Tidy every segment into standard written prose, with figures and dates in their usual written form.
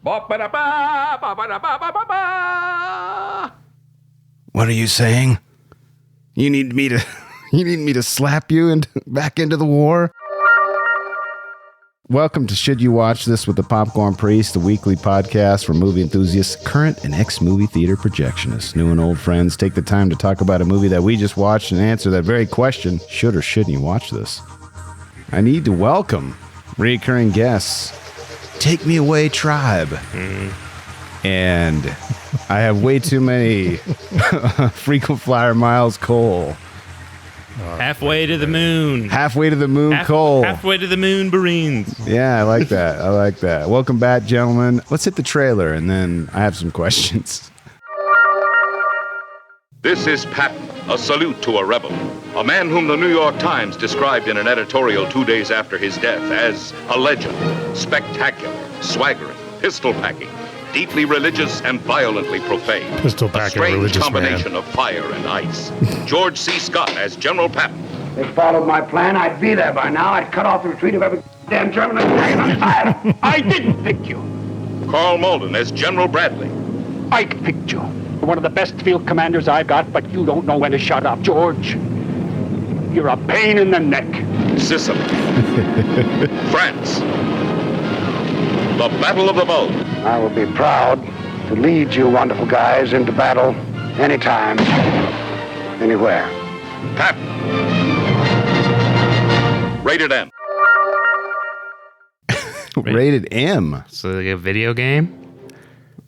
What are you saying? You need me to slap you back into the war? Welcome to Should You Watch This with the Popcorn Priest, the weekly podcast for movie enthusiasts, current and ex-movie theater projectionists. New and old friends take the time to talk about a movie that we just watched and answer that very question, should or shouldn't you watch this? I need to welcome recurring guests, Take Me Away Tribe. And I have way too many frequent flyer Miles Cole. Halfway to the moon. Halfway to the moon, Cole. Halfway to the moon, Marines. Yeah, I like that. Welcome back, gentlemen. Let's hit the trailer, and then I have some questions. This is Patton, a salute to a rebel. A man whom the New York Times described in an editorial 2 days after his death as a legend, spectacular, swaggering, pistol-packing, deeply religious and violently profane. Pistol-packing, a strange religious combination man. of fire and ice. George C. Scott as General Patton. If they followed my plan, I'd be there by now. I'd cut off the retreat of every damn German and hang on fire. I didn't pick you. Carl Malden as General Bradley. Ike picked you. You're one of the best field commanders I've got, but you don't know when to shut up, George. You're a pain in the neck. Sicily. France. The Battle of the Bulge. I will be proud to lead you wonderful guys into battle anytime, anywhere. Patton. Rated M. Rated M. So like a video game?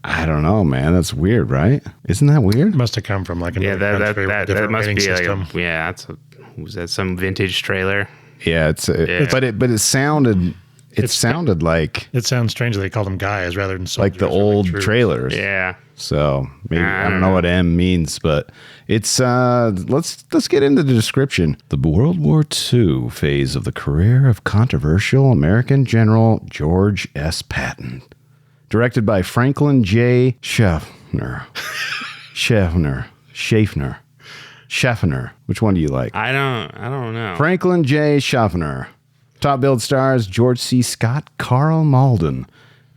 I don't know, man. That's weird, right? Isn't that weird? Must have come from like a That must be system. like was that some vintage trailer? Yeah, but it sounded. It sounded like It sounds strange that they call them guys rather than like the soldiers or old troops. trailers. Yeah. So maybe I don't know what M means, but it's let's get into the description. The World War II phase of the career of controversial American General George S. Patton, directed by Franklin J. Schaffner. Schaffner. Which one do you like? I don't know. Franklin J. Schaffner. Top billed stars George C. Scott, Carl Malden,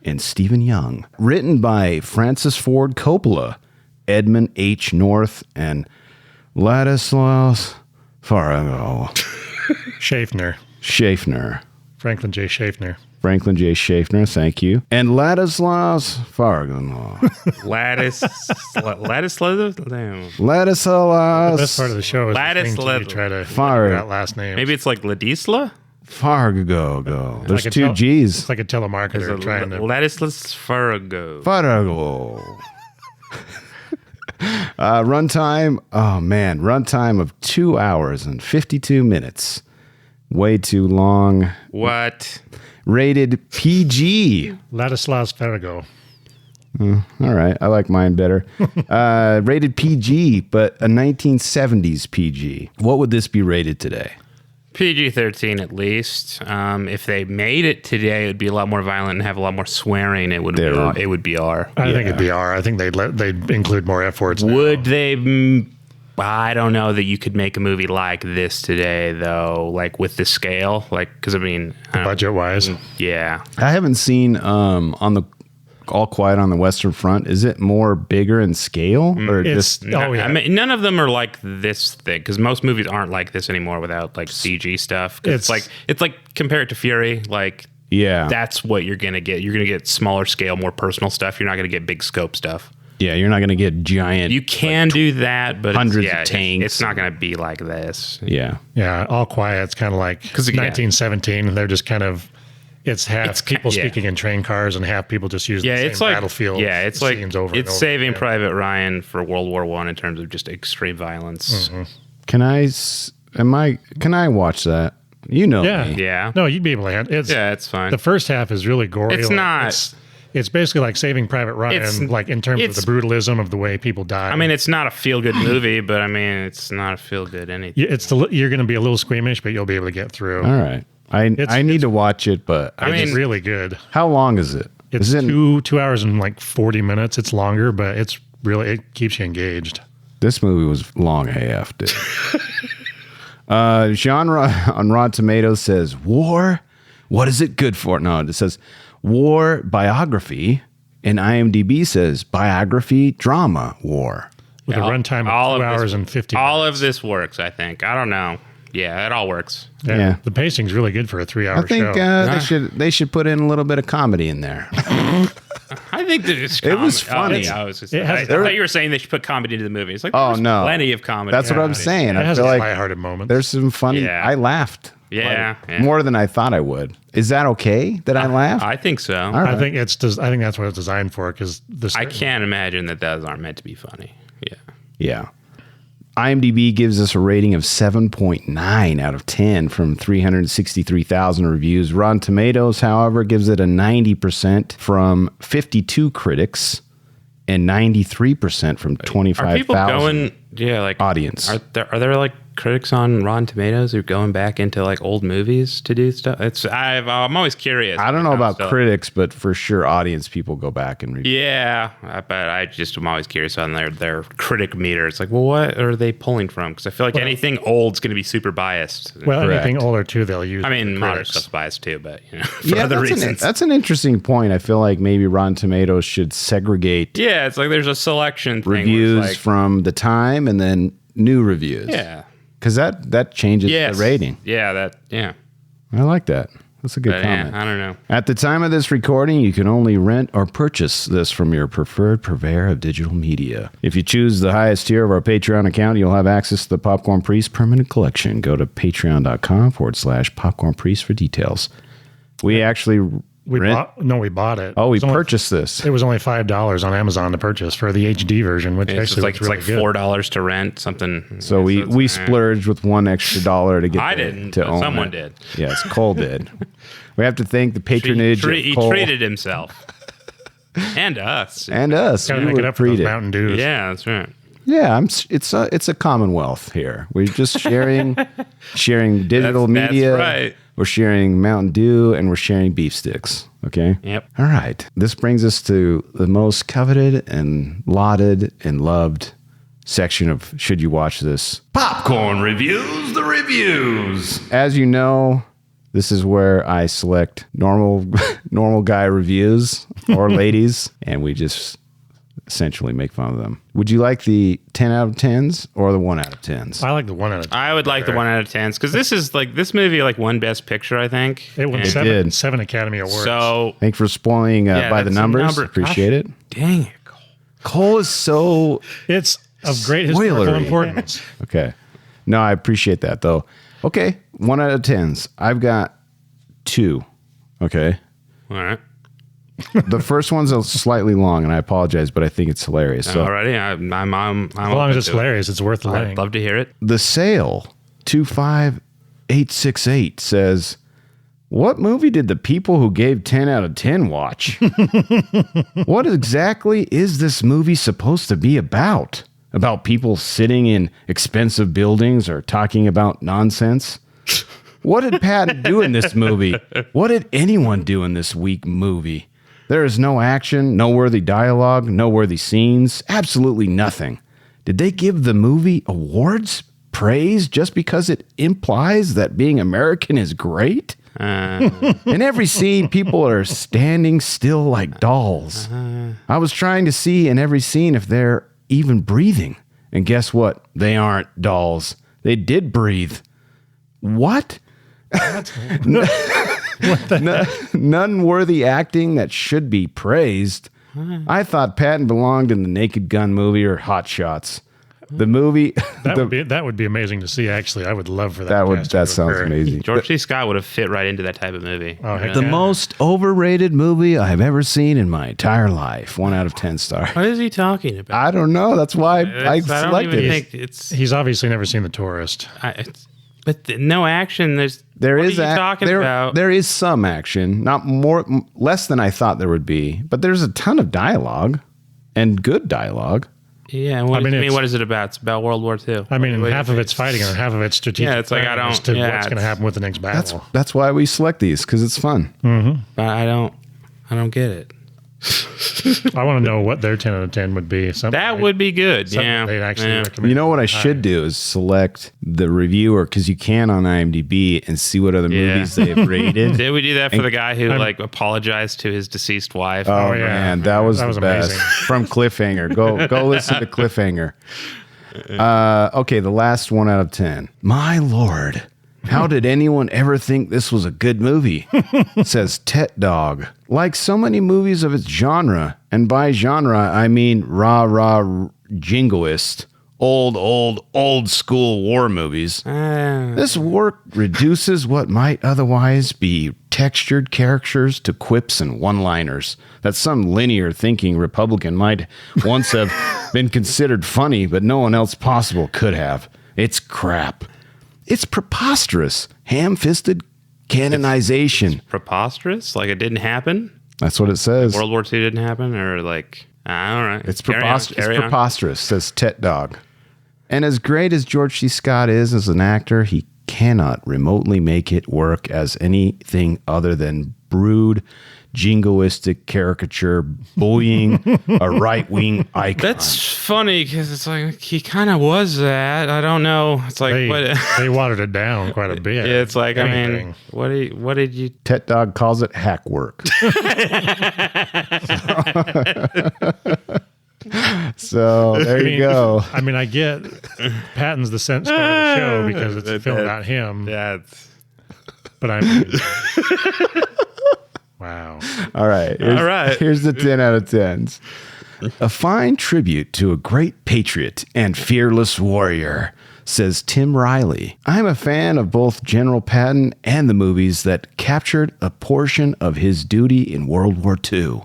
and Stephen Young. Written by Francis Ford Coppola, Edmund H. North, and Ladislaus Farrago. Schaffner. Franklin J. Schaffner. Franklin J. Schaffner, thank you. And Ladislaus Farrago. Ladislaus. Ladislaus. The best part of the show is Ladislaus. you try to Far- figure out last names. Maybe it's like Ladisla? Farrago. There's Like a two G's. It's like a telemarketer trying to... Ladislaus Farrago. Farrago. Runtime of 2 hours and 52 minutes. Way too long. What? Rated PG. Ladislaus Farrago. All right, I like mine better. Rated PG, but a 1970s PG. What would this be rated today? PG-13 at least. If they made it today, it would be a lot more violent and have a lot more swearing. It would be R. I think it'd be R. I think they'd include more F words. Would they? I don't know that you could make a movie like this today, though. Like with the scale, because Budget wise. Yeah. I haven't seen on the All Quiet on the Western Front. Is it more bigger in scale, or just? I mean, none of them are like this thick because most movies aren't like this anymore without like CG stuff. It's like compare it to Fury, Yeah, that's what you're gonna get. You're gonna get smaller scale, more personal stuff. You're not gonna get big scope stuff. Yeah, you're not going to get giant. You can do that, but hundreds of tanks. It's not going to be like this. Yeah. Yeah, All Quiet's kind of like 1917. They're just kind of, it's half people speaking in train cars and half people just using the same battlefield. Yeah, it's like it's Saving Private Ryan for World War I in terms of just extreme violence. Mm-hmm. Can I watch that? You know me. Yeah. No, you'd be able to. It's fine. The first half is really gory. It's not. It's basically like Saving Private Ryan, in terms of the brutalism of the way people die. I mean, it's not a feel-good movie, but I mean, it's not a feel-good anything. You're going to be a little squeamish, but you'll be able to get through. All right. I need to watch it, but it's really good. How long is it? It's 2 hours and like 40 minutes. It's longer, but it keeps you engaged. This movie was long AF, dude. Genre on Rotten Tomatoes says war. What is it good for? No, it says war biography And IMDb says biography, drama, war. With a runtime of 2 hours and 50 minutes. All of this works, I think. I don't know. Yeah, it all works. Yeah. The pacing's really good for a 3-hour show. I think they should put in a little bit of comedy in there. I think that it was funny. I thought you were saying they should put comedy into the movie. It's like, no, plenty of comedy. That's what I'm saying. It has I feel like lighthearted moments. There's some funny. Yeah. I laughed. Yeah, more than I thought I would. Is that okay that I laughed? I think so. Right. I think that's what it's designed for. Because I can't imagine that those aren't meant to be funny. Yeah. Yeah. IMDb gives us a rating of 7.9 out of 10 from 363,000 reviews. Rotten Tomatoes, however, gives it a 90% from 52 critics and 93% from 25,000. Are people going, audience. Are there like critics on Rotten Tomatoes who are going back into like old movies to do stuff? I'm always curious. I don't know about critics, but for sure audience people go back and review. Yeah, but I'm always curious on their critic meter. It's like, well, what are they pulling from? Because I feel like anything old's going to be super biased. Well, anything older too, they'll use. I mean, modern stuff's biased too, but for other reasons. That's an interesting point. I feel like maybe Rotten Tomatoes should segregate. Yeah, it's like there's a selection thing reviews from the time and then new reviews. Yeah. Because that changes the rating. Yeah, I like that. That's a good comment. Yeah, I don't know. At the time of this recording, you can only rent or purchase this from your preferred purveyor of digital media. If you choose the highest tier of our Patreon account, you'll have access to the Popcorn Priest permanent collection. Go to patreon.com/Popcorn Priest for details. We actually... We bought it. Oh, we purchased this. It was only $5 on Amazon to purchase for the HD version, which actually it's like $4 to rent something. So we splurged with $1 extra to get. I didn't. To own someone it. did. Yes, Cole did. We have to thank the patronage. He Cole. treated himself and us. And us. Gotta make it up for those Mountain Dews. Yeah, that's right. Yeah, it's a commonwealth here. We're just sharing digital media. That's right. We're sharing Mountain Dew and we're sharing beef sticks. Okay. Yep. All right. This brings us to the most coveted and lauded and loved section of Should You Watch This? Popcorn Reviews, the reviews. As you know, this is where I select normal guy reviews or ladies, and we just essentially make fun of them. Would you like the 10 out of 10s or the 1 out of 10s? I like the 1 out of 10. I would like the 1 out of 10s because this movie won Best Picture, I think. It won seven Academy Awards. So thanks for spoiling by the numbers. Appreciate it. Dang it, Cole is so it's of great historical importance. Okay. No, I appreciate that though. Okay, 1 out of 10s. I've got 2. Okay. All right. The first one's slightly long, and I apologize, but I think it's hilarious. So, already, I'm as long as it's hilarious, it's worth the length. I'd love to hear it. The Sale 25868 says, "What movie did the people who gave 10 out of 10 watch? What exactly is this movie supposed to be about? About people sitting in expensive buildings or talking about nonsense? What did Patton do in this movie? What did anyone do in this weak movie? There is no action, no worthy dialogue, no worthy scenes, absolutely nothing. Did they give the movie awards? Praise just because it implies that being American is great? In every scene, people are standing still like dolls. I was trying to see in every scene if they're even breathing. And guess what? They aren't dolls. They did breathe. What? None worthy acting that should be praised. I thought Patton belonged in the Naked Gun movie or Hot Shots. The movie that would be amazing to see. Actually, I would love for that. That sounds amazing. George C. Scott would have fit right into that type of movie. The most overrated movie I've ever seen in my entire life. 1 out of 10 stars. What is he talking about? I don't know. That's why I selected it. He's obviously never seen The Tourist. But no action. There is some action, less than I thought there would be. But there's a ton of dialogue, and good dialogue. Yeah, what is it about? It's about World War II. I mean, half of it's fighting and half of it's strategic. Yeah, it's like what's going to happen with the next battle. That's why we select these, because it's fun. Mm-hmm. But I don't get it. I want to know what their 10 out of 10 would be. That would be good. Yeah. They'd actually recommend. You know what I should do is select the reviewer, because you can on IMDb, and see what other movies they've rated. Did we do that for the guy who apologized to his deceased wife? Oh, yeah. Man, that was the best. Amazing. From Cliffhanger. Go listen to Cliffhanger. Okay, the last 1 out of 10. My Lord. How did anyone ever think this was a good movie? Says Tet Dog. Like so many movies of its genre, and by genre, I mean rah-rah jingoist, old school war movies. This work reduces what might otherwise be textured characters to quips and one-liners that some linear thinking Republican might once have been considered funny, but no one else possible could have. It's crap. It's preposterous, ham-fisted canonization. It's preposterous? Like it didn't happen? That's what it says. World War II didn't happen? Or like, all right. It's preposterous, says Tet Dog. And as great as George C. Scott is as an actor, he cannot remotely make it work as anything other than brood, jingoistic caricature bullying a right-wing icon. That's funny because it's like he kind of was that. I don't know. It's like they watered it down quite a bit. Yeah, it's like anything. I mean, what did you? Tet Dog calls it hack work. So there you go. I mean, I get Patton's the sense of the show because it's a film about him. Yeah, but I'm. Wow. All right. Here's the 10 out of 10s. A fine tribute to a great patriot and fearless warrior, says Tim Riley. I'm a fan of both General Patton and the movies that captured a portion of his duty in World War II.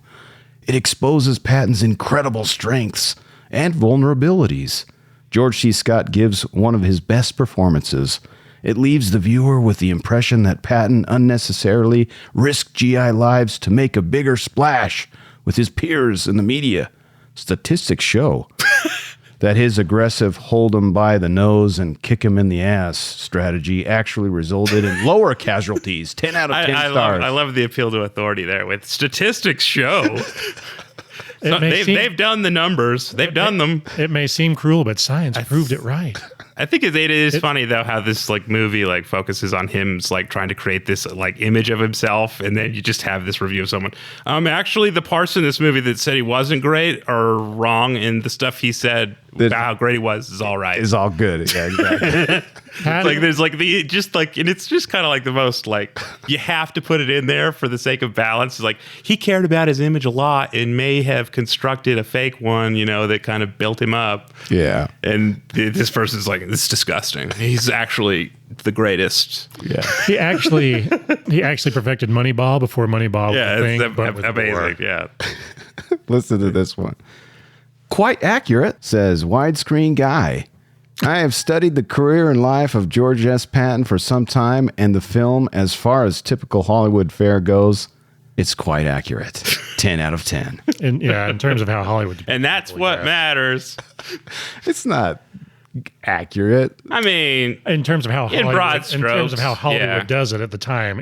It exposes Patton's incredible strengths and vulnerabilities. George C. Scott gives one of his best performances. It leaves the viewer with the impression that Patton unnecessarily risked GI lives to make a bigger splash with his peers in the media. Statistics show that his aggressive hold him by the nose and kick him in the ass strategy actually resulted in lower casualties. 10 out of 10 stars. I love the appeal to authority there with statistics show. They've done the numbers. They've done them. It may seem cruel, but science proved it right. I think it is funny though how this like movie like focuses on him like trying to create this like image of himself, and then you just have this review of someone. Actually, the parts in this movie that said he wasn't great are wrong, and the stuff he said about how great he was is all right. Is all good. Yeah, exactly. Like there's like the just like, and it's just kind of like the most like you have to put it in there for the sake of balance. It's like he cared about his image a lot and may have constructed a fake one, you know, that kind of built him up. Yeah, and this person's like, this is disgusting. He's actually the greatest. Yeah, he actually perfected Moneyball before Moneyball. Yeah, it's amazing. Yeah. Listen to this one. Quite accurate, says Widescreen Guy. I have studied the career and life of George S. Patton for some time, and the film, as far as typical Hollywood fare goes, it's quite accurate. 10 out of 10. And yeah, in terms of how Hollywood... And that's what matters. It's not accurate. I mean, in terms of how Hollywood, in broad strokes, in terms of how Hollywood does it at the time,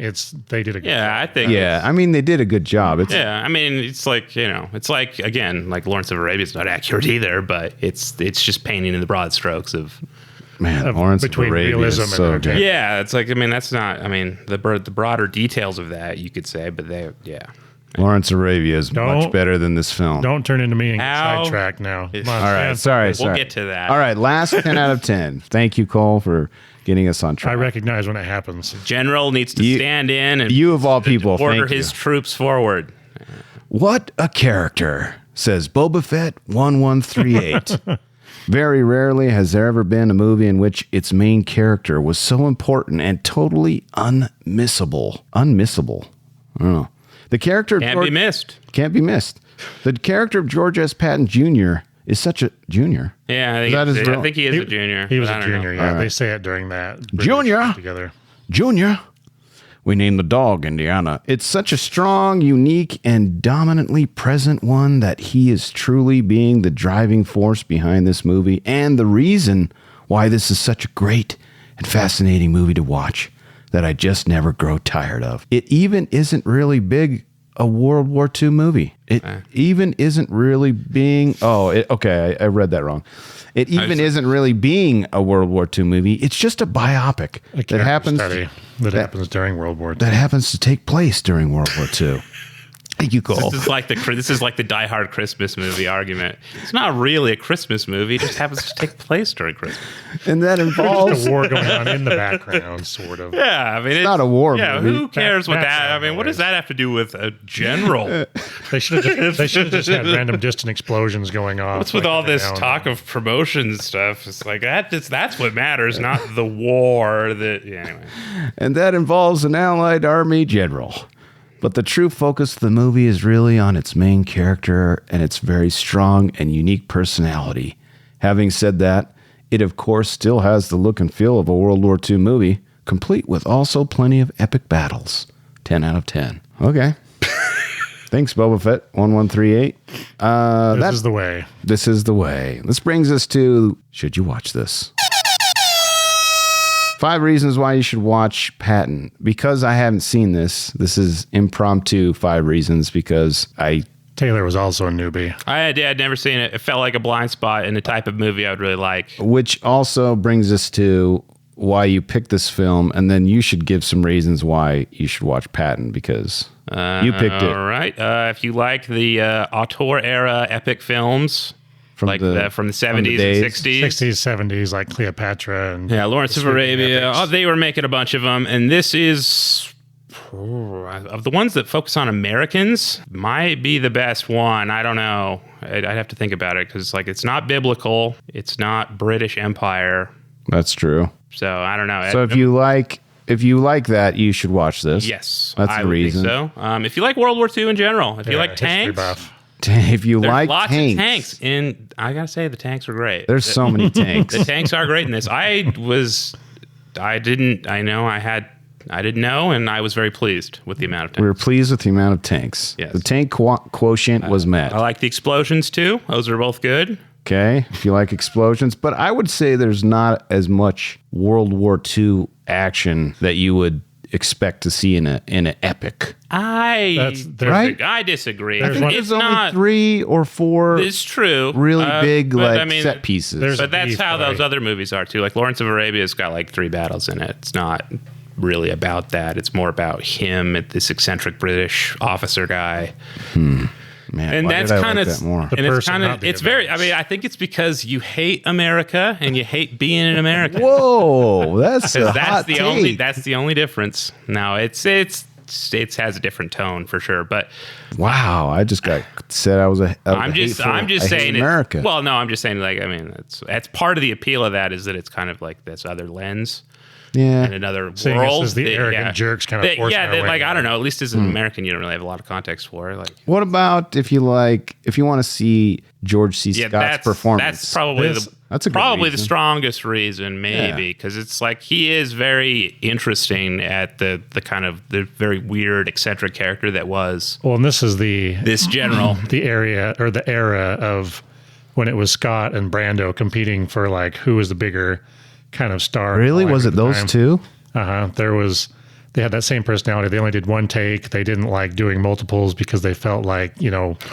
they did a good job. I think. Yeah, I mean, they did a good job. I mean, it's like, you know, it's like, again, like Lawrence of Arabia is not accurate either, but it's just painting in the broad strokes of. Man, Lawrence of Arabia is so good. Yeah, it's like, I mean, that's not, I mean, the broader details of that, you could say, but Lawrence of Arabia is much better than this film. Don't turn into me and get sidetracked now. All right, sorry. We'll get to that. All right, last 10 out of 10. Thank you, Cole, for getting us on track. I recognize when it happens. General needs to stand in and you of all people order his troops forward. What a character, says Boba Fett 1138. Very rarely has there ever been a movie in which its main character was so important and totally unmissable. Unmissable. I don't know. The character can't be missed. Can't be missed. The character of George S. Patton Jr. is such a junior. Yeah, I think he is a junior. He was a junior. Yeah, right. They say it during that. Junior together. Junior. We named the dog Indiana. It's such a strong, unique, and dominantly present one that he is truly being the driving force behind this movie and the reason why this is such a great and fascinating movie to watch that I just never grow tired of. It even isn't really big a World War II movie. It even isn't really being. I read that wrong. It even isn't really being a World War II movie. It's just a biopic that happens during World War II. That happens to take place during World War II. Thank you, Cole. This is like the Die Hard Christmas movie argument. It's not really a Christmas movie. It just happens to take place during Christmas. And that involves a war going on in the background, sort of. Yeah, I mean, it's not a war movie. Who cares what that? I mean, what does that have to do with a general? They should have just had random distant explosions going off. What's with all this talk of promotion stuff? It's like that's what matters, not the war. Anyway. And that involves an Allied Army general. But the true focus of the movie is really on its main character and its very strong and unique personality. Having said that, it of course still has the look and feel of a World War II movie, complete with also plenty of epic battles. 10 out of 10. Okay. Thanks, Boba Fett 1138. This is the way. This is the way. This brings us to, should you watch this? 5 reasons why you should watch Patton. Because I haven't seen this. This is impromptu 5 reasons because Taylor was also a newbie. I'd never seen it. It felt like a blind spot in the type of movie I would really like. Which also brings us to why you picked this film, and then you should give some reasons why you should watch Patton because you picked it. All right. If you like the auteur era epic films. From the 70s and 60s. 60s, 70s, like Cleopatra. And Lawrence of Arabia. They were making a bunch of them. And this is, of the ones that focus on Americans, might be the best one. I don't know. I'd have to think about it because it's not biblical. It's not British Empire. That's true. So I don't know. So if you like that, you should watch this. Yes. That's the reason. Think so. If you like World War II in general, if you like tanks. If you There's like lots tanks. of tanks, and I gotta say the tanks were great. There's so many tanks. The tanks are great in this. I didn't know, and I was very pleased with the amount of tanks. We were pleased with the amount of tanks. Yes. The tank quotient was met. I like the explosions too. Those are both good. Okay, if you like explosions, but I would say there's not as much World War II action that you would expect to see in an epic. I disagree. I think there's only 3 or 4. It's true. Really big set pieces. But that's how those other movies are too. Like Lawrence of Arabia's got like 3 battles in it. It's not really about that. It's more about him, this eccentric British officer guy. Man, and that's kind of more. And it's kind of very. I mean, I think it's because you hate America and you hate being in America. Whoa, that's a hot take. That's the only difference. Now it has a different tone for sure. But wow, I just got said I was I'm just saying America. Well, no, I'm just saying that's part of the appeal of that is that it's kind of like this other lens. Yeah, in another seeing world. As the arrogant jerks kind of forcing their way I don't know. At least as an American, you don't really have a lot of context for it. Like, what about if you want to see George C. Scott's performance? That's probably the strongest reason, maybe, because it's like he is very interesting at the kind of the very weird, eccentric character that was. Well, and this is this general, the era of when it was Scott and Brando competing for like who was the bigger kind of star. Really? Was it those two? They had that same personality. They only did one take. They didn't like doing multiples because they felt like,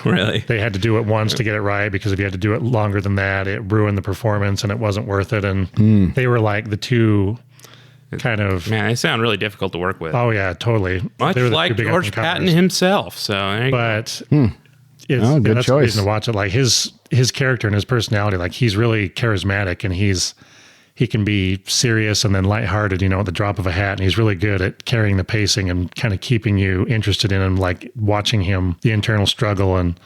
really they had to do it once to get it right, because if you had to do it longer than that, it ruined the performance and it wasn't worth it. And they were like the two kind of... Man, they sound really difficult to work with. Oh, yeah, totally. Much like George Patton himself. So, but... good that's choice. The reason to watch it. Like his character and his personality, like he's really charismatic and he can be serious and then lighthearted, at the drop of a hat. And he's really good at carrying the pacing and kind of keeping you interested in him, like watching him, the internal struggle and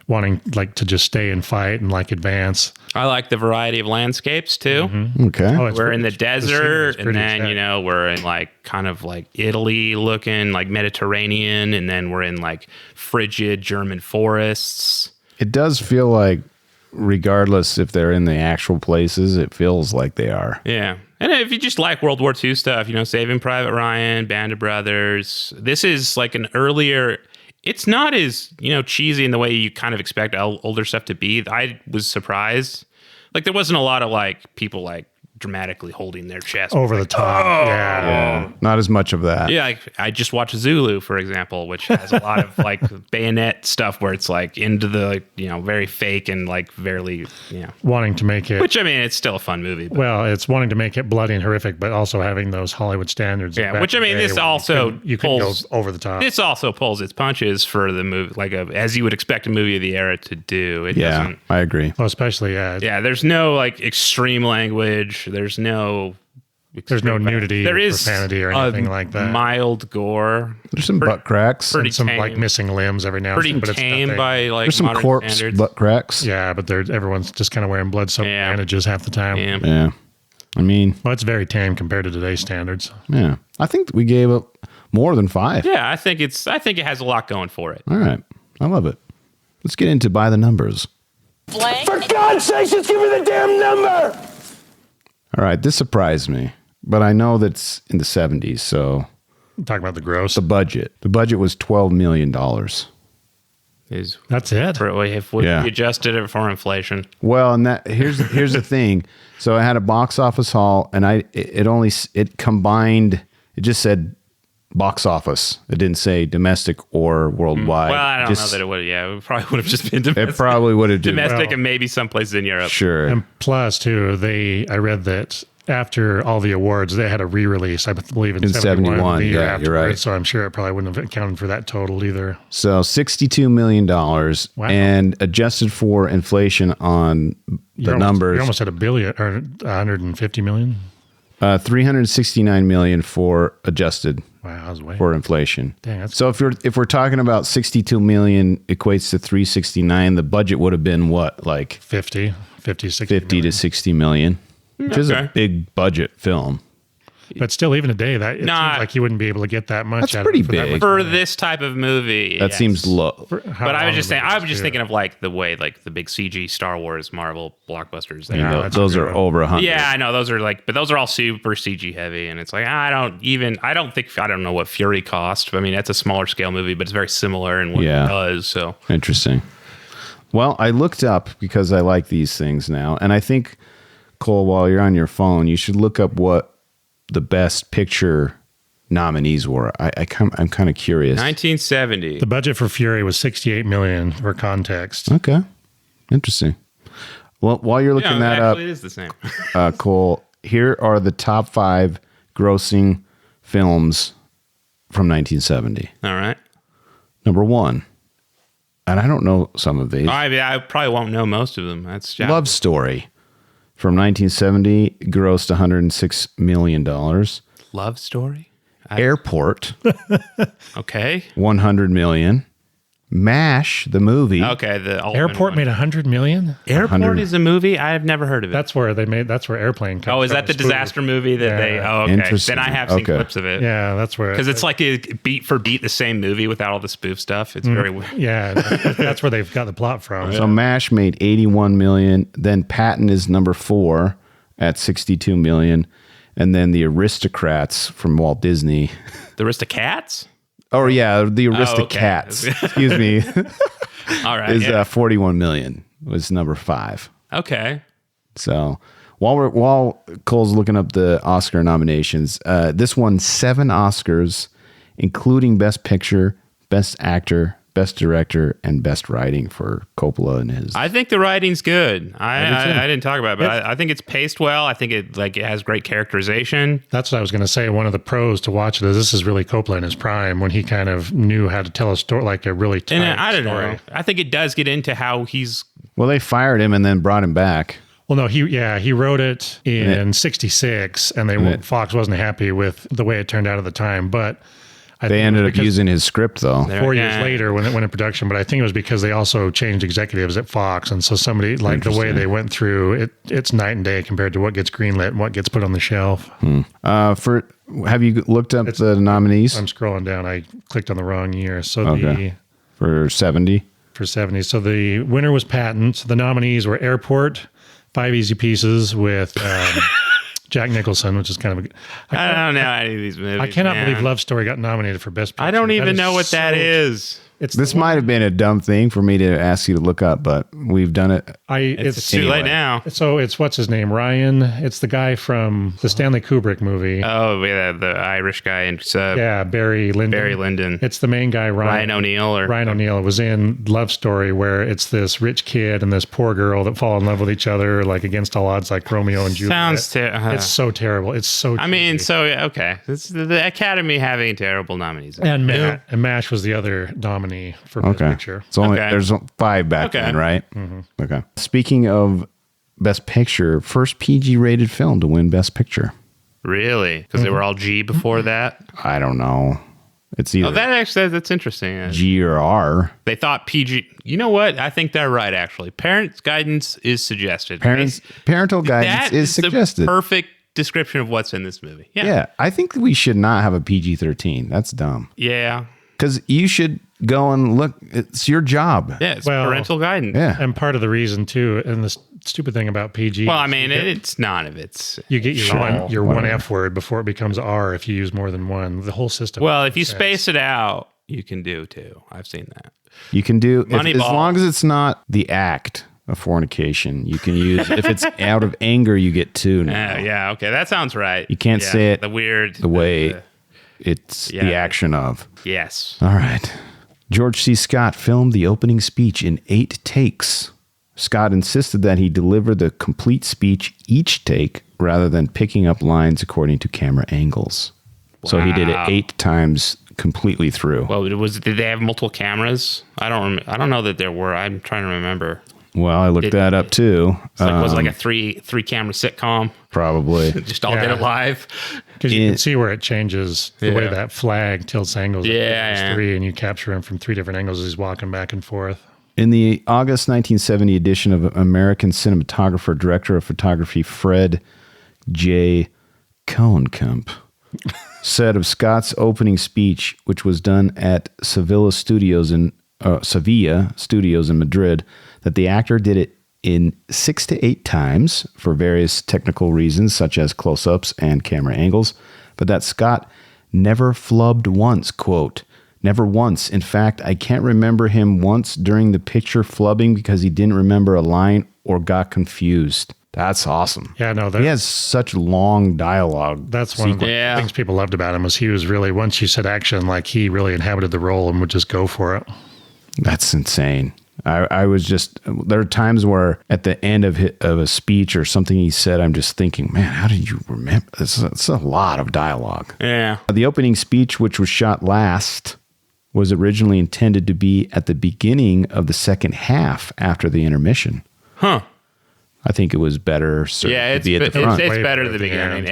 wanting like to just stay and fight and like advance. I like the variety of landscapes too. Mm-hmm. Okay. We're in the desert and then, we're in like kind of like Italy looking like Mediterranean. And then we're in like frigid German forests. It does feel like, regardless if they're in the actual places, it feels like they are. Yeah. And if you just like World War II stuff, Saving Private Ryan, Band of Brothers, this is like an earlier, it's not as, cheesy in the way you kind of expect older stuff to be. I was surprised. Like there wasn't a lot of like people like dramatically holding their chest Over the top. Yeah. Yeah, not as much of that. Yeah, like, I just watched Zulu, for example, which has a lot of like bayonet stuff where it's like into the like, very fake and like very Wanting to make it. Which I mean, it's still a fun movie. But, Well, it's wanting to make it bloody and horrific, but also having those Hollywood standards. Yeah, back which I in the mean, day this where also you can go pulls over the top. This also pulls its punches for the movie, like as you would expect a movie of the era to do. It Yeah, doesn't. I agree. Well, especially Yeah, there's no like extreme language. There's no nudity, There or is profanity, or anything like that. Mild gore. There's some butt cracks. pretty And some tame. like missing limbs every now and Pretty then. But tame it's nothing. by like There's some modern corpse standards. butt cracks. Yeah, but everyone's just kind of wearing blood-soaked Yeah. bandages half the time. Yeah. Yeah. I mean, Well, it's very tame compared to today's standards. yeah. I think we gave it more than 5. Yeah, I think it has a lot going for it. All right. I love it. Let's get into by the numbers. For God's sakes, just give me the damn number! All right. This surprised me, but I know that's in the 70s. So Talking about the gross. the budget was $12 million. That's it. If we Yeah. adjusted it for inflation. Well, and here's the thing. So I had a box office haul, and it combined. It just said box office. It didn't say domestic or worldwide. Well, I don't Just- know that it would. Yeah, it probably would have just been domestic. It probably would have domestic Well, and maybe some places in Europe. Sure. And plus, too, I read that after all the awards, they had a re-release, I believe, in 71. The year yeah, you're right. afterwards, so I'm sure it probably wouldn't have accounted for that total either. So $62 million, and adjusted for inflation on the numbers, You're almost at $1 billion or 150 million. 369 million for adjusted Wow, I was way. for inflation. Dang, that's- So if we're talking about 62 million equates to 369, the budget would have been what, like 50, 60 50 million. to 60 million, which is a Okay. big budget film. But still, even today, it seems like you wouldn't be able to get that much That's out pretty of it for that big. much For money. this type of movie, That yes. seems low. For how But I long was just the saying, I movies was just do. thinking of like the way like the big CG Star Wars Marvel blockbusters. They Yeah, go. that's Those a are good one. over 100. Yeah, I know those are like, but those are all super CG heavy, and it's like I don't know what Fury cost. I mean, that's a smaller scale movie, but it's very similar in what Yeah. it does. So Interesting. Well, I looked up because I like these things now, and I think, Cole, while you're on your phone, you should look up what the best picture nominees were. I'm kind of curious. 1970. The budget for Fury was 68 million for context. Okay, interesting. Well, while you're looking that up, actually, it is the same. Cole, here are the top 5 grossing films from 1970. All right. Number 1, and I don't know some of these. I probably won't know most of them. That's Love Story from 1970 grossed $106 million. Love Story. Airport, Okay. 100 million. MASH, the movie. Okay. The Altman Airport one. made 100 million. Airport 100. is a movie. I have never heard of it. That's where Airplane comes Oh, is from, that the spoof. disaster movie that Yeah. they? Oh, okay. Interesting. Then I have seen Okay. clips of it. Yeah, that's where. Because it's like a beat for beat the same movie without all the spoof stuff. It's very weird. yeah, that's where they've got the plot from. So MASH made 81 million. Then Patton is number 4 at 62 million. And then The Aristocrats from Walt Disney. The Aristocats? Oh, yeah, The okay. Aristocats. Excuse me. All right. is yeah. 41 million was number 5. Okay. So while Cole's looking up the Oscar nominations, this won 7 Oscars, including Best Picture, Best Actor, Best Director, and Best Writing for Coppola and his. I think the writing's good. I do too. I didn't talk about it, but I think it's paced well. I think it has great characterization. That's what I was going to say. One of the pros to watch it is this is really Coppola in his prime when he kind of knew how to tell a story, like a really tight And I don't story. know. I think it does get into how he's. Well, they fired him and then brought him back. Well, no, he wrote it in '66, and Fox wasn't happy with the way it turned out at the time. But I They think it ended was up because using his script, though. 4 years Yeah. later when it went in production. But I think it was because they also changed executives at Fox, and so somebody like the way they went through it, it's night and day compared to what gets greenlit and what gets put on the shelf. Have you looked up the nominees I'm scrolling down. I clicked on the wrong year. So Okay. for 70? for 70. So the winner was Patton. So the nominees were Airport, 5 Easy Pieces with Jack Nicholson, which is kind of a... I don't know any of these movies. I cannot man. believe Love Story got nominated for Best Picture. I don't That even is know what that so- is. This might have been a dumb thing for me to ask you to look up, but we've done it. It's too late now. So it's what's his name? Ryan. It's the guy from the Stanley Kubrick movie. Oh, yeah, the Irish guy. And Barry Lyndon. Barry Lyndon. It's the main guy, Ryan O'Neal. Ryan O'Neal was in Love Story, where it's this rich kid and this poor girl that fall in love with each other, like against all odds, like Romeo and Juliet. Sounds terrible. It's so terrible. It's so cheesy. I mean, okay. It's the Academy having terrible nominees. And MASH was the other nominee for Best Picture. It's only there's 5 back then, right? Mm-hmm. Okay. Speaking of Best Picture, first PG-rated film to win Best Picture. Really? Because they were all G before that? I don't know. It's either that's interesting. G or R. They thought PG. You know what? I think they're right, actually. Parents' guidance is suggested. Parental guidance is suggested. The perfect description of what's in this movie. Yeah. I think we should not have a PG-13. That's dumb. Yeah. Because you should go and look. It's your job. Yeah, it's parental guidance. Yeah. And part of the reason, too, and the stupid thing about PG. Well, I mean, it's none of it's. You get your one F word before it becomes R if you use more than one. The whole system. Well, if you space it out, you can do too. I've seen that. You can do, as long as it's not the act of fornication, you can use, if it's out of anger, you get 2 now. Yeah, okay. That sounds right. You can't say it the way it's the action of. Yes. All right. George C. Scott filmed the opening speech in 8 takes. Scott insisted that he deliver the complete speech each take rather than picking up lines according to camera angles. Wow. So he did it 8 times completely through. Well, did they have multiple cameras? I don't know that there were. I'm trying to remember. Well, I looked that up too. Was it like a three camera sitcom? Probably. Just all did it live. Because you can see where it changes the way that flag tilts angles. Yeah. 3, and you capture him from 3 different angles as he's walking back and forth. In the August 1970 edition of American cinematographer, director of photography Fred J. Cohenkamp said of Scott's opening speech, which was done at Sevilla Studios in Madrid, that the actor did it in 6 to 8 times for various technical reasons, such as close-ups and camera angles, but that Scott never flubbed once, quote, never once. In fact, I can't remember him once during the picture flubbing because he didn't remember a line or got confused. That's awesome. Yeah, no, he has such long dialogue. That's one of the things people loved about him was he was really, once you said action, like he really inhabited the role and would just go for it. That's insane. I was just, there are times where at the end of a speech or something he said, I'm just thinking, man, how did you remember? It's a lot of dialogue. Yeah. The opening speech, which was shot last, was originally intended to be at the beginning of the second half after the intermission. Huh. I think it was better to be at the front. It's better at the beginning.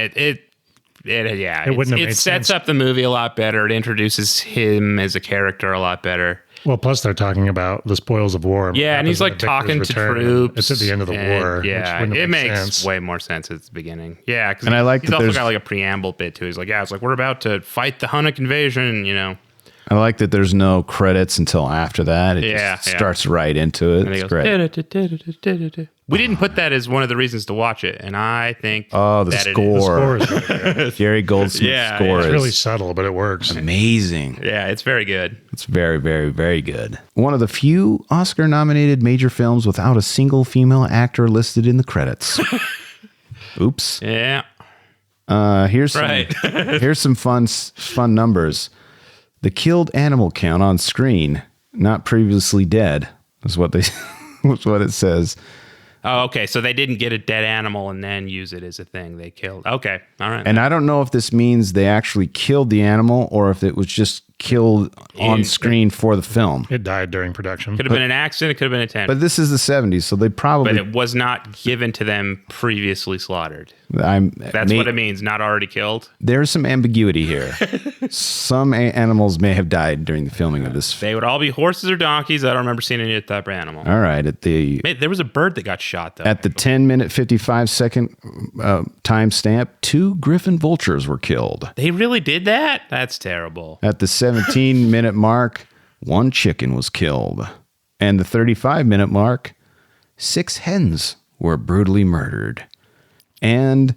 It sets up the movie a lot better. It introduces him as a character a lot better. Well, plus they're talking about the spoils of war. Yeah, and he's like talking to troops. It's at the end of the war. Yeah, it makes way more sense at the beginning. Yeah, because he's also got like a preamble bit too. He's like, it's like we're about to fight the Hunnic invasion, I like that there's no credits until after that. It just starts right into it. It's great. We didn't put that as one of the reasons to watch it, and I think the score. The score is Gary Goldsmith's score is really subtle, but it works. Amazing. Yeah, it's very good. It's very, very, very good. One of the few Oscar-nominated major films without a single female actor listed in the credits. Oops. Yeah. Here's some fun numbers. The killed animal count on screen, not previously dead, is what it says. Oh, okay. So they didn't get a dead animal and then use it as a thing they killed. Okay. All right. And I don't know if this means they actually killed the animal or if it was just killed on screen for the film. It died during production. Could have been an accident. It could have been a attempt. But this is the 70s, so they probably... But it was not given to them previously slaughtered. That's what it means, not already killed. There's some ambiguity here. Some animals may have died during the filming of this film. They would all be horses or donkeys. I don't remember seeing any type of animal. All right. There was a bird that got shot, though. At the 10-minute, 55-second timestamp, 2 griffin vultures were killed. They really did that? That's terrible. At the 17-minute mark, 1 chicken was killed. And the 35-minute mark, 6 hens were brutally murdered. And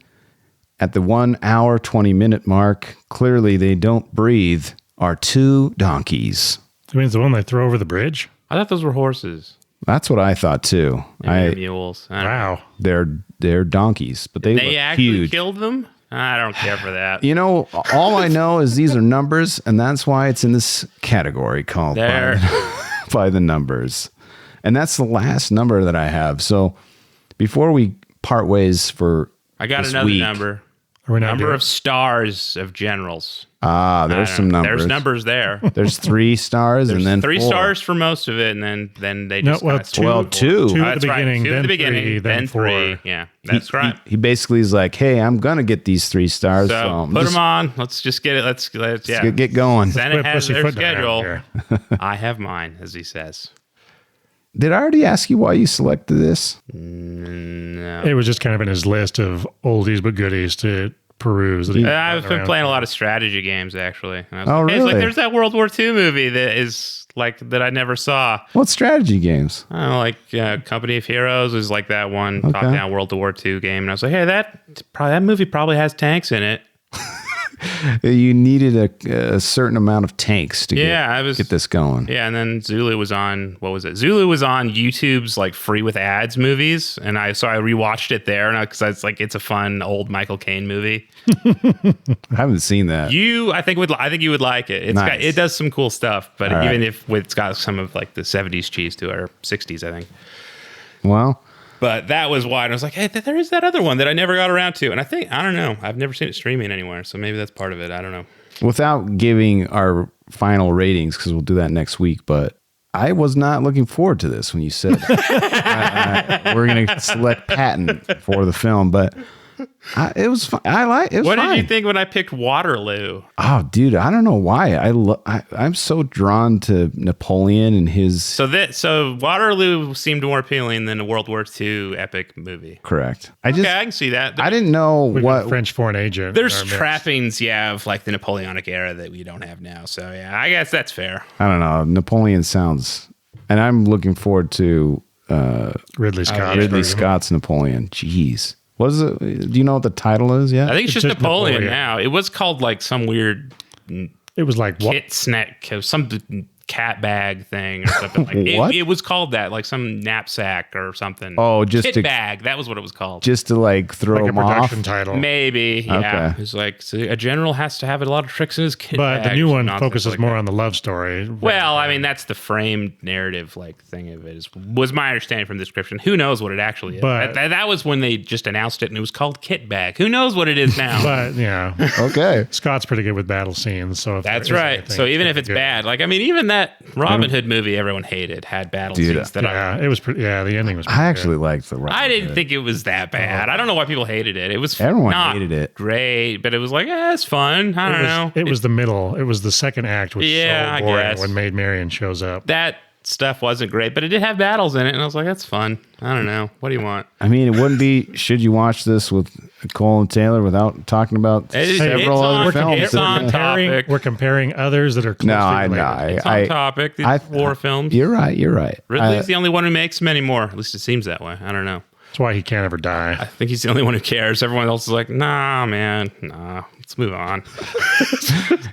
at the 1 hour, 20-minute mark, clearly they don't breathe, are 2 donkeys. I mean, it's the one they throw over the bridge? I thought those were horses. That's what I thought too. Maybe mules. I don't know. Wow. They're donkeys, but they look actually huge. killed them? I don't care for that. You know, all I know is these are numbers, and that's why it's in this category called by the numbers. And that's the last number that I have. So before we part ways for I got this another week, number. Are we not Number doing of stars of generals. there's some numbers. There's numbers there. There's 3 stars and then 3 4. stars for most of it, and then they just well, got two. Well, 2. Two at That's the right. beginning, 2 at then the beginning, 3, then 3. 4. Yeah, that's right. He basically is like, hey, I'm going to get these 3 stars. So put them on. Let's just get it. Let's get going. Senate has their Pussyfoot down schedule. here. I have mine, as he says. Did I already ask you why you selected this? No. It was just kind of in his list of oldies but goodies to peruse. that he I've found been around. playing a lot of strategy games, actually. And I was Oh, like, hey, it's like really? there's that World War II movie that is like that I never saw. What strategy games? I don't know, like Company of Heroes is like that one top-down World War II game, and I was like, hey, that movie probably has tanks in it. You needed a certain amount of tanks to get this going. Yeah, and then Zulu was on, what was it? Zulu was on YouTube's like free with ads movies, and I rewatched it there, and because it's like it's a fun old Michael Caine movie. I haven't seen that. I think you would like it. Nice. It does some cool stuff, but All even right. if it's got some of like the 70s cheese to it, or 60s, I think. Well, But that was why. And I was like, hey, there is that other one that I never got around to. And I don't know. I've never seen it streaming anywhere. So maybe that's part of it. I don't know. without giving our final ratings, because we'll do that next week, but I was not looking forward to this when you said we're going to select Patton for the film, but it was fun. It was What fine. did you think when I picked Waterloo? Oh, dude, I don't know why. I'm so drawn to Napoleon and his. So Waterloo seemed more appealing than a World War II epic movie. Correct. I I can see that. I didn't know We've what got French foreign agent. There's in our midst. trappings, of like the Napoleonic era that we don't have now. So yeah, I guess that's fair. I don't know. Napoleon sounds, and I'm looking forward to Ridley Scott. Ridley Scott's Napoleon. Jeez. What is it? Do you know what the title is yet? I think it's just just Napoleon, Napoleon. now. It was called like some weird It was like what? kit snack, some cat bag thing or something like What? it was called that, like some knapsack or something. Oh, just kit to- bag. That was what it was called. Just to like throw Like a him off. production title. Maybe, yeah. Okay. It's like so a general has to have a lot of tricks in his kit But bag. the new one Nonsense focuses like more that. on the love story. Well, I mean, that's the framed narrative like thing of it. Was my understanding from the description. Who knows what it actually is? But- that was when they just announced it, and it was called Kit Bag. Who knows what it is now? But yeah, Okay. Scott's pretty good with battle scenes. So if That's there is right. anything, So even if pretty it's good. bad, like I mean, even that Robin Hood movie everyone hated had battle Dude, scenes that Yeah, it was pretty. Yeah, the ending was. I Pretty actually good. liked the Robin I didn't Hood. think it was that bad. I don't know why people hated it. It was Everyone not hated it. great, but it was like, it's fun. I don't know. It was the middle. It was the second act was Yeah, I so boring guess. when Maid Marian shows up. That stuff wasn't great, but it did have battles in it, and I was like, that's fun. I don't know. What do you want? I mean, it wouldn't be. Should you watch this with Cole and Taylor without talking about It's several other on- films? it's that- on topic. We're comparing others that are closely No, I know. related. It's on topic. These war films. You're right. You're right. Ridley's the only one who makes them anymore. At least it seems that way. I don't know. That's why he can't ever I die. think he's the only one who cares. Everyone else is like, nah, man. Nah, let's move on.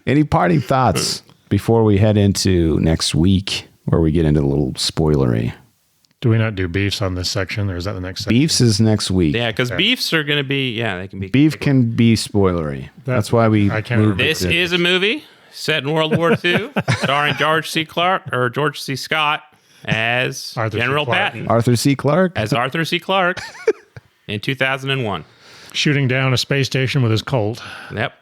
Any parting thoughts before we head into next week, where we get into a little spoilery? Do we not do beefs on this section, or is that the next section? Beefs is next week. Yeah, because beefs are going to be, they can be. Beef can be spoilery. That's why we. I can't moved remember. it This to- is a movie set in World War II, starring George C. Scott as Arthur C. General Clarke. Patton, Arthur C. Clarke. as Arthur C. Clarke in 2001. Shooting down a space station with his Colt. Yep.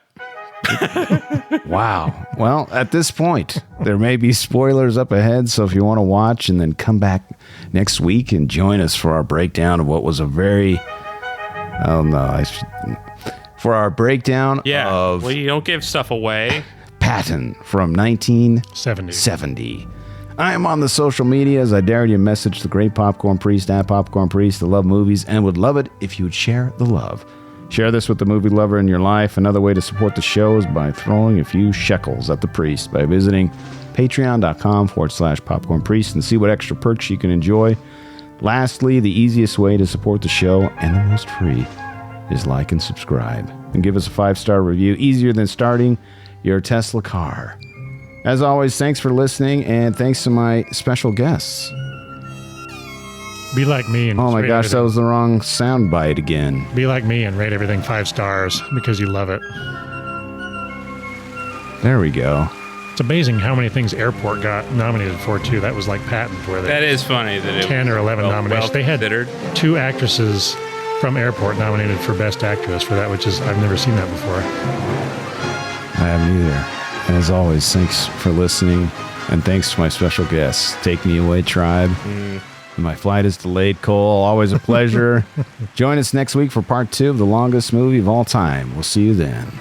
Wow. Well, at this point, there may be spoilers up ahead. So if you want to watch and then come back next week and join us for our breakdown of what was a very, for our breakdown Yeah. of Well, you don't give stuff away. Patton from 1970. 70. I am on the social medias. I dare you to message the great Popcorn Priest at Popcorn Priest. I love movies and would love it if you would share the love. Share this with the movie lover in your life. Another way to support the show is by throwing a few shekels at the priest by visiting patreon.com/Popcorn Priest and see what extra perks you can enjoy. Lastly, the easiest way to support the show and the most free is like and subscribe and give us a 5-star review. Easier than starting your Tesla car As always, thanks for listening, and thanks to my special guests. Be like me and Oh my rate gosh, that everything. was the wrong soundbite again. Be like me and rate everything 5 stars because you love it. There we go. It's amazing how many things Airport got nominated for too. That was like Patton, where they That is funny that it 10 or 11 nominations. They had considered. 2 actresses from Airport nominated for Best Actress for that, which is I've never seen that before. I haven't either. And as always, thanks for listening, and thanks to my special guests. Take me away, tribe. My flight is delayed, Cole. Always a pleasure. Join us next week for part 2 of the longest movie of all time. We'll see you then.